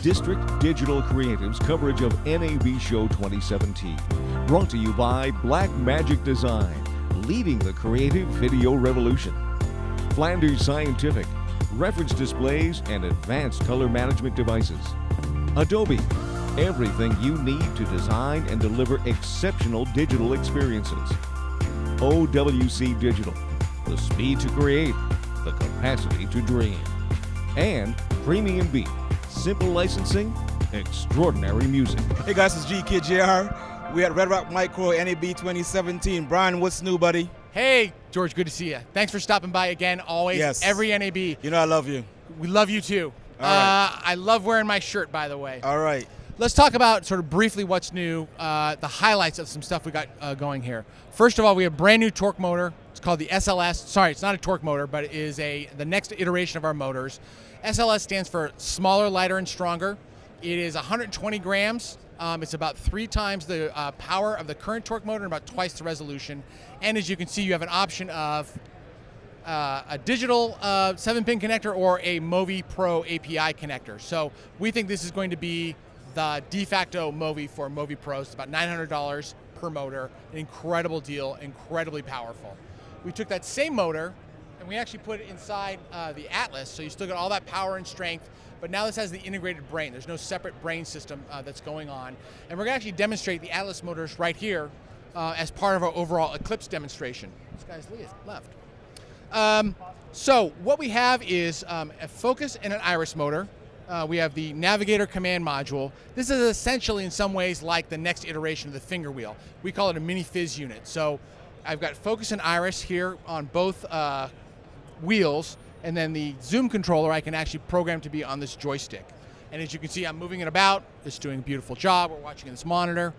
District Digital Creative's coverage of NAB Show 2017. Brought to you by Black Magic Design, leading the creative video revolution. Flanders Scientific, reference displays and advanced color management devices. Adobe, everything you need to design and deliver exceptional digital experiences. OWC Digital, the speed to create, the capacity to dream. And Premium Beat, simple licensing, extraordinary music. Hey guys, it's GKJR. We at Redrockmicro NAB 2017. Brian, what's new, buddy? Hey, George, good to see you. Thanks for stopping by again, always, yes. Every NAB. You know I love you. We love you too. All right. I love wearing my shirt, by the way. All right. Let's talk about sort of briefly what's new, the highlights of some stuff we got going here. First of all, we have a brand new torque motor. It's called the SLS. Sorry, it's not a torque motor, but it is the next iteration of our motors. SLS stands for smaller, lighter, and stronger. It is 120 grams. It's about 3 times the power of the current torque motor and about twice the resolution. And as you can see, you have an option of a digital 7-pin connector or a Movi Pro API connector. So we think this is going to be the de facto Movi for Movi Pros. It's about $900 per motor. An incredible deal, incredibly powerful. We took that same motor and we actually put it inside the Atlas, so you still get all that power and strength, but now this has the integrated brain. There's no separate brain system that's going on. And we're gonna actually demonstrate the Atlas motors right here as part of our overall Eclipse demonstration. This guy's left. So what we have is a focus and an iris motor. We have the navigator command module. This is essentially in some ways like the next iteration of the finger wheel. We call it a mini fizz unit. So I've got focus and iris here on both wheels, and then the zoom controller I can actually program to be on this joystick. And as you can see, I'm moving it about. It's doing a beautiful job. We're watching this monitor.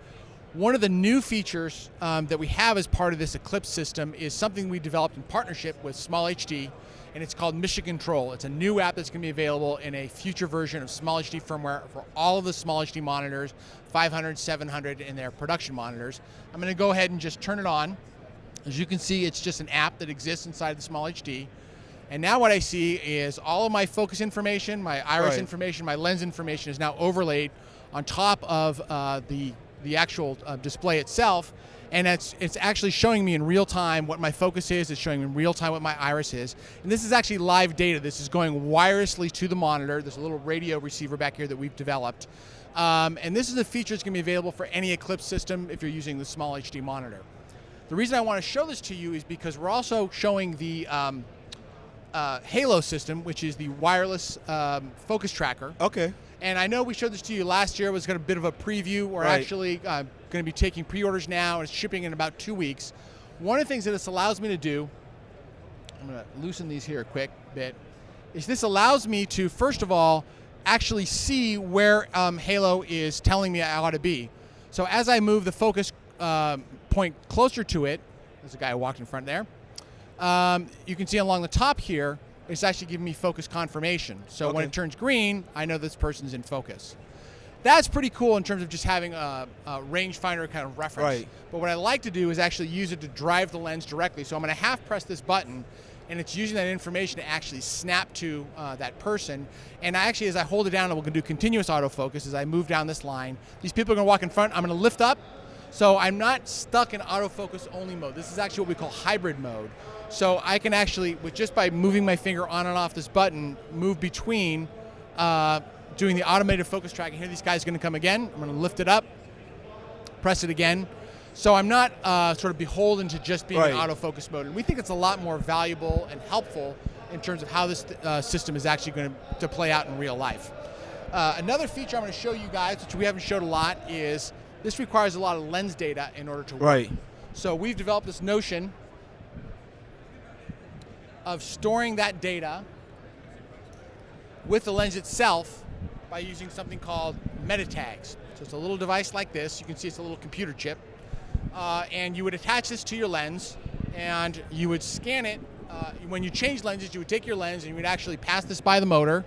One of the new features that we have as part of this Eclipse system is something we developed in partnership with Small HD, and it's called Mission Control. It's a new app that's going to be available in a future version of Small HD firmware for all of the Small HD monitors, 500, 700, and their production monitors. I'm going to go ahead and just turn it on. As you can see, it's just an app that exists inside the Small HD. And now what I see is all of my focus information, my iris information, my lens information is now overlaid on top of the actual display itself. And it's actually showing me in real time what my focus is. It's showing me in real time what my iris is. And this is actually live data. This is going wirelessly to the monitor. There's a little radio receiver back here that we've developed. And this is a feature that's going to be available for any Eclipse system if you're using the Small HD monitor. The reason I want to show this to you is because we're also showing the Halo system, which is the wireless focus tracker. Okay. And I know we showed this to you last year. It was a bit of a preview. We're actually going to be taking pre-orders now, and it's shipping in about 2 weeks. One of the things that this allows me to do, I'm going to loosen these here a quick bit, is this allows me to, first of all, actually see where Halo is telling me I ought to be. So as I move the focus point closer to it, there's a guy who walked in front there, you can see along the top here, it's actually giving me focus confirmation. So when it turns green, I know this person's in focus. That's pretty cool in terms of just having a rangefinder kind of reference. Right. But what I like to do is actually use it to drive the lens directly. So I'm going to half press this button, and it's using that information to actually snap to that person. And actually, as I hold it down, we're going to do continuous autofocus as I move down this line. These people are going to walk in front. I'm going to lift up. So I'm not stuck in autofocus only mode. This is actually what we call hybrid mode. So I can actually, just by moving my finger on and off this button, move between doing the automated focus tracking. Here, this guy's going to come again. I'm going to lift it up, press it again. So I'm not sort of beholden to just being in autofocus mode. And we think it's a lot more valuable and helpful in terms of how this system is actually going to play out in real life. Another feature I'm going to show you guys, which we haven't showed a lot, is this requires a lot of lens data in order to work. So we've developed this notion of storing that data with the lens itself by using something called meta tags. So it's a little device like this. You can see it's a little computer chip. And you would attach this to your lens, and you would scan it. When you change lenses, you would take your lens and you would actually pass this by the motor,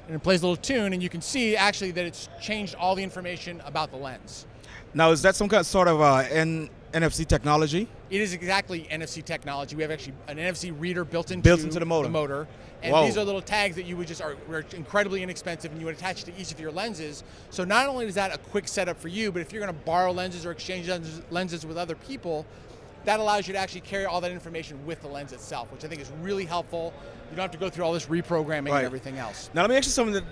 and it plays a little tune, and you can see actually that it's changed all the information about the lens. Now, is that some kind of sort of NFC technology. It is exactly NFC technology. We have actually an NFC reader built into the motor. And Whoa. these are little tags that you would are incredibly inexpensive, and you would attach to each of your lenses. So not only is that a quick setup for you, but if you're going to borrow lenses or exchange lenses with other people, that allows you to actually carry all that information with the lens itself, which I think is really helpful. You don't have to go through all this reprogramming and everything else. Now let me ask you something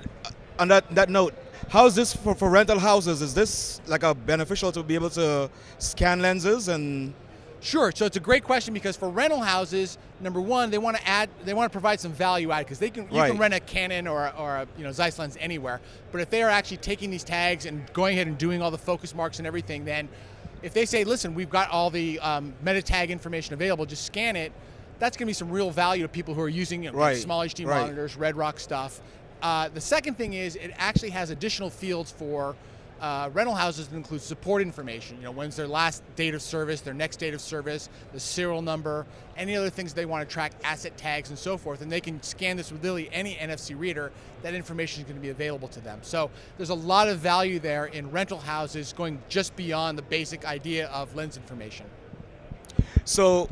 on that note. How is this for rental houses? Is this like a beneficial to be able to scan lenses and? Sure. So it's a great question, because for rental houses, number one, they want to provide some value add, because you can rent a Canon or a Zeiss lens anywhere. But if they are actually taking these tags and going ahead and doing all the focus marks and everything, then if they say, listen, we've got all the meta tag information available, just scan it, that's going to be some real value to people who are using small HD monitors, Redrock stuff. The second thing is it actually has additional fields for rental houses that include support information. When's their last date of service, their next date of service, the serial number, any other things they want to track, asset tags and so forth, and they can scan this with literally any NFC reader. That information is going to be available to them. So there's a lot of value there in rental houses, going just beyond the basic idea of lens information. So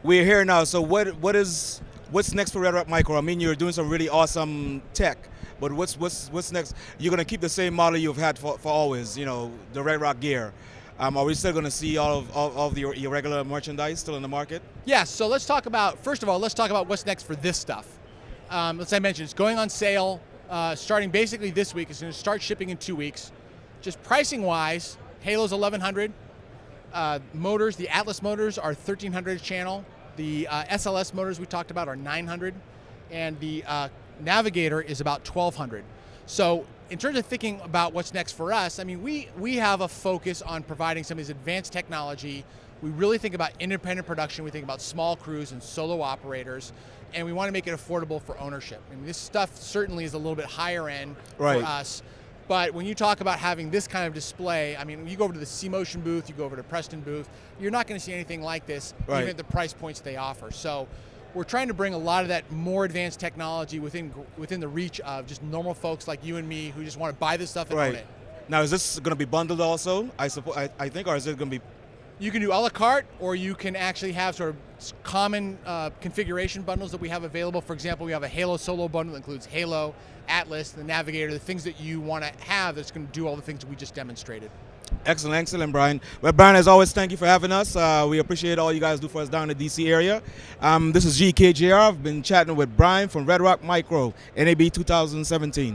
we're here now. So what's next for Redrockmicro? I mean, you're doing some really awesome tech. But what's next? You're gonna keep the same model you've had for always, the Redrock gear. Are we still gonna see all of your regular merchandise still in the market? Yes. So let's talk about, first of all, what's next for this stuff. As I mentioned, it's going on sale starting basically this week. It's gonna start shipping in 2 weeks. Just pricing wise, Halo's $1,100. Motors, the Atlas motors are $1,300 a channel. The SLS motors we talked about are $900, and the Navigator is about $1,200. So in terms of thinking about what's next for us, I mean, we have a focus on providing some of this advanced technology. We really think about independent production. We think about small crews and solo operators, and we want to make it affordable for ownership. I mean, this stuff certainly is a little bit higher end for us. But when you talk about having this kind of display, I mean, you go over to the C-Motion booth, you go over to Preston booth, you're not going to see anything like this, even at the price points they offer. So we're trying to bring a lot of that more advanced technology within the reach of just normal folks like you and me who just want to buy this stuff and own it. Now, is this going to be bundled also, I think, or is it going to be? You can do a la carte, or you can actually have sort of common configuration bundles that we have available. For example, we have a Halo solo bundle that includes Halo, Atlas, the Navigator, the things that you want to have that's going to do all the things that we just demonstrated. Excellent, Brian. Well, Brian, as always, thank you for having us. We appreciate all you guys do for us down in the DC area. This is GKJR. I've been chatting with Brian from Redrockmicro, NAB 2017.